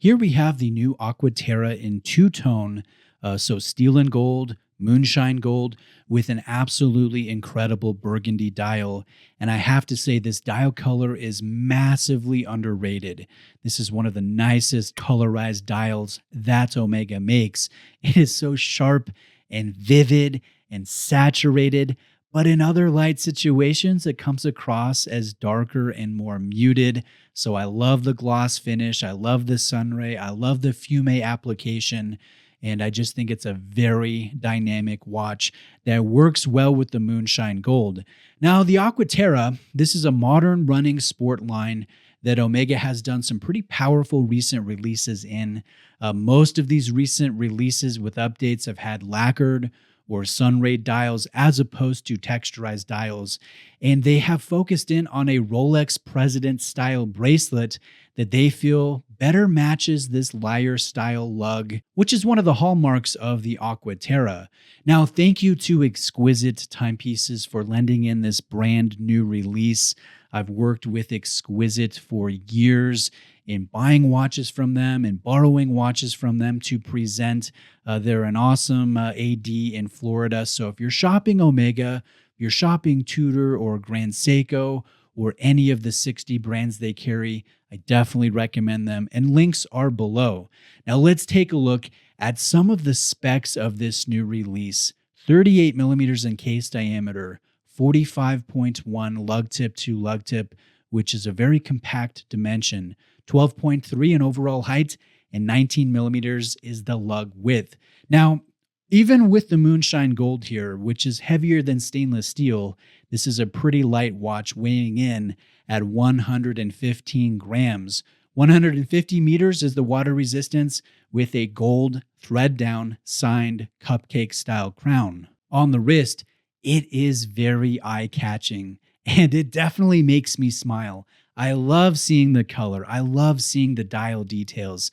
Here we have the new Aqua Terra in two-tone, so steel and gold, moonshine gold, with an absolutely incredible burgundy dial. And I have to say, this dial color is massively underrated. This is one of the nicest colorized dials that Omega makes. It is so sharp and vivid and saturated, but in other light situations, it comes across as darker and more muted. So I love the gloss finish. I love the sunray. I love the fume application. And I just think it's a very dynamic watch that works well with the moonshine gold. Now, the Aqua Terra, this is a modern running sport line that Omega has done some pretty powerful recent releases in. Most of these recent releases with updates have had lacquered or sunray dials as opposed to texturized dials. And they have focused in on a Rolex President style bracelet that they feel better matches this lyre style lug, which is one of the hallmarks of the Aqua Terra. Now, thank you to Exquisite Timepieces for lending in this brand new release. I've worked with Exquisite for years in buying watches from them and borrowing watches from them to present. They're an awesome AD in Florida. So if you're shopping Omega, if you're shopping Tudor or Grand Seiko or any of the 60 brands they carry, I definitely recommend them. And links are below. Now let's take a look at some of the specs of this new release. 38 millimeters in case diameter, 45.1 lug tip to lug tip, which is a very compact dimension. 12.3 in overall height, and 19 millimeters is the lug width. Now, even with the moonshine gold here, which is heavier than stainless steel, this is a pretty light watch weighing in at 115 grams. 150 meters is the water resistance with a gold thread down signed cupcake style crown. On the wrist, it is very eye-catching, and it definitely makes me smile. I love seeing the color. I love seeing the dial details.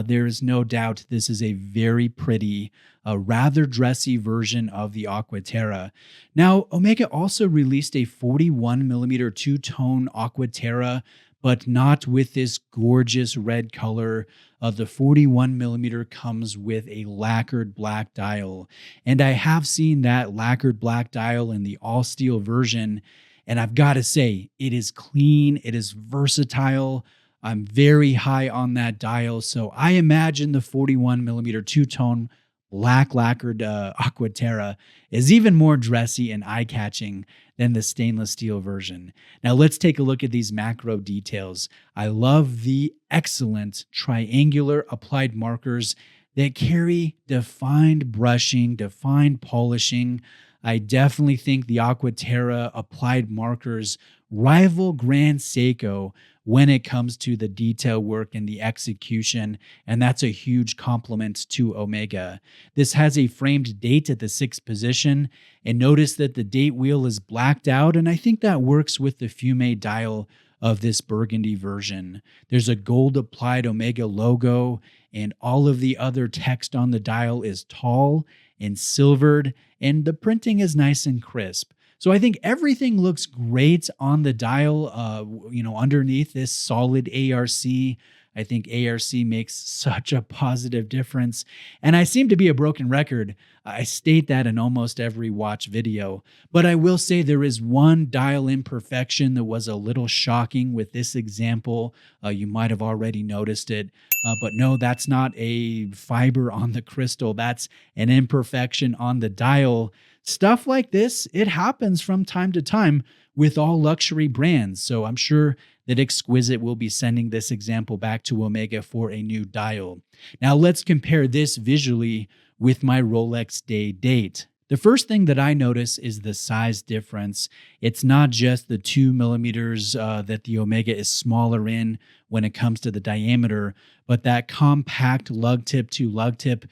There is no doubt this is a very pretty, rather dressy version of the Aqua Terra. Now, Omega also released a 41 millimeter two-tone Aqua Terra, but not with this gorgeous red color. The 41 millimeter comes with a lacquered black dial. And I have seen that lacquered black dial in the all-steel version, and I've got to say, it is clean, it is versatile. I'm very high on that dial, so I imagine the 41 millimeter two-tone black lacquered Aqua Terra is even more dressy and eye-catching than the stainless steel version. Now let's take a look at these macro details. I love the excellent triangular applied markers that carry defined brushing, defined polishing. I definitely think the Aqua Terra applied markers rival Grand Seiko when it comes to the detail work and the execution, and that's a huge compliment to Omega. This has a framed date at the 6th position, and notice that the date wheel is blacked out, and I think that works with the fume dial of this burgundy version. There's a gold applied Omega logo, and all of the other text on the dial is tall and silvered, and the printing is nice and crisp. So I think everything looks great on the dial, underneath this solid ARC. I think ARC makes such a positive difference. And I seem to be a broken record. I state that in almost every watch video. But I will say there is one dial imperfection that was a little shocking with this example. You might have already noticed it. But no, that's not a fiber on the crystal. That's an imperfection on the dial. Stuff like this, it happens from time to time with all luxury brands. So I'm sure that Exquisite will be sending this example back to Omega for a new dial. Now let's compare this visually with my Rolex Day-Date. The first thing that I notice is the size difference. It's not just the 2 millimeters that the Omega is smaller in when it comes to the diameter, but that compact lug tip to lug tip,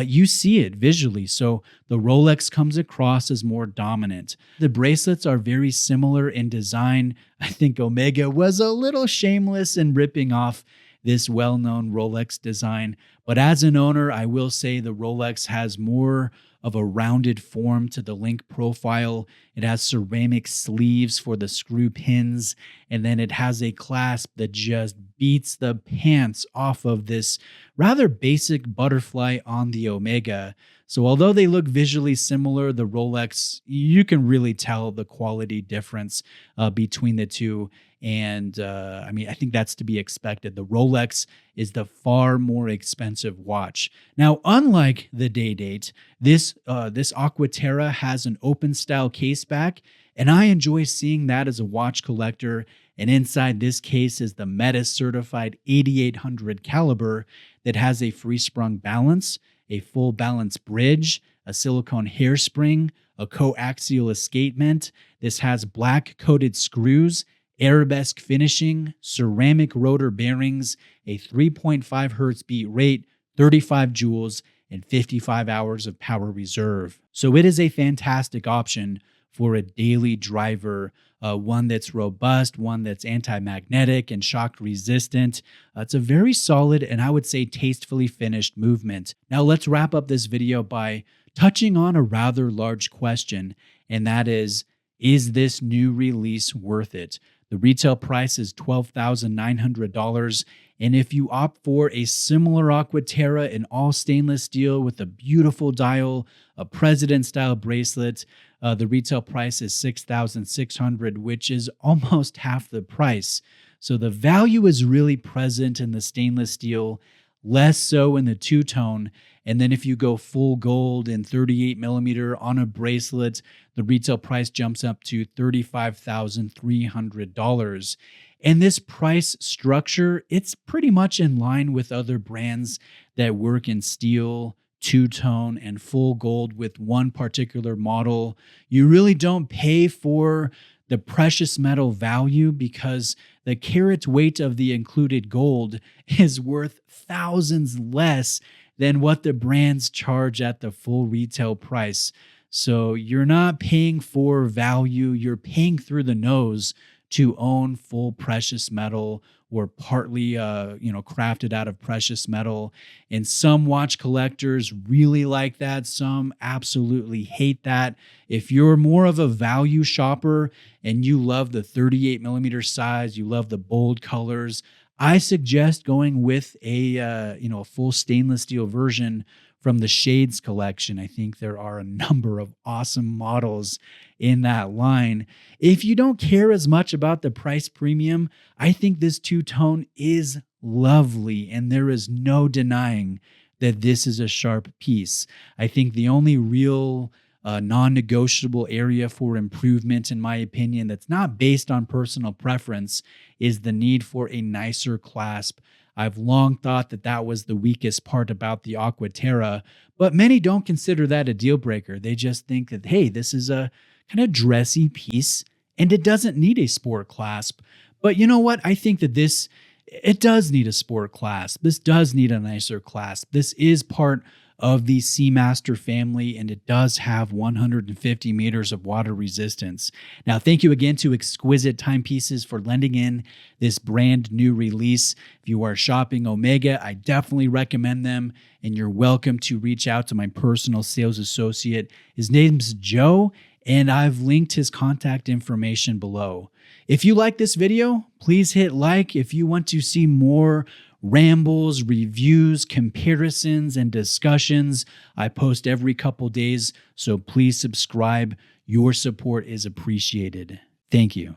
you see it visually. So the Rolex comes across as more dominant. The bracelets are very similar in design. I think Omega was a little shameless in ripping off this well-known Rolex design. But as an owner, I will say the Rolex has more of a rounded form to the link profile. It has ceramic sleeves for the screw pins, and then it has a clasp that just beats the pants off of this rather basic butterfly on the Omega. So although they look visually similar, the Rolex, you can really tell the quality difference between the two. And I mean, I think that's to be expected. The Rolex is the far more expensive watch. Now, unlike the Day-Date, this Aqua Terra has an open style case back, and I enjoy seeing that as a watch collector. And inside this case is the Meta certified 8800 caliber that has a free sprung balance, a full balance bridge, a silicone hairspring, a coaxial escapement. This has black coated screws, arabesque finishing, ceramic rotor bearings, a 3.5 hertz beat rate, 35 joules, and 55 hours of power reserve. So it is a fantastic option for a daily driver, one that's robust, one that's anti-magnetic and shock resistant. It's a very solid and I would say tastefully finished movement. Now let's wrap up this video by touching on a rather large question, and that is this new release worth it? The retail price is $12,900, and if you opt for a similar Aqua Terra in all stainless steel with a beautiful dial, a president-style bracelet, the retail price is $6,600, which is almost half the price. So the value is really present in the stainless steel, less so in the two-tone. And then if you go full gold and 38 millimeter on a bracelet, the retail price jumps up to $35,300. And this price structure, it's pretty much in line with other brands that work in steel, two-tone, and full gold with one particular model. You really don't pay for the precious metal value because the carat weight of the included gold is worth thousands less than what the brands charge at the full retail price. So you're not paying for value, you're paying through the nose to own full precious metal or partly crafted out of precious metal. And some watch collectors really like that, some absolutely hate that. If you're more of a value shopper and you love the 38 millimeter size, you love the bold colors, I suggest going with a full stainless steel version from the Shades collection. I think there are a number of awesome models in that line. If you don't care as much about the price premium, I think this two-tone is lovely, and there is no denying that this is a sharp piece. I think the only real non-negotiable area for improvement, in my opinion, that's not based on personal preference, is the need for a nicer clasp. I've long thought that that was the weakest part about the Aqua Terra, but many don't consider that a deal breaker. They just think that, hey, this is a kind of dressy piece and it doesn't need a sport clasp. But you know what? I think that it does need a sport clasp. This does need a nicer clasp. This is part of the Seamaster family, and it does have 150 meters of water resistance. Now, thank you again to Exquisite Timepieces for lending in this brand new release. If you are shopping Omega, I definitely recommend them, and you're welcome to reach out to my personal sales associate. His name's Joe, and I've linked his contact information below. If you like this video, please hit like. If you want to see more rambles, reviews, comparisons, and discussions, I post every couple days, so please subscribe. Your support is appreciated. Thank you.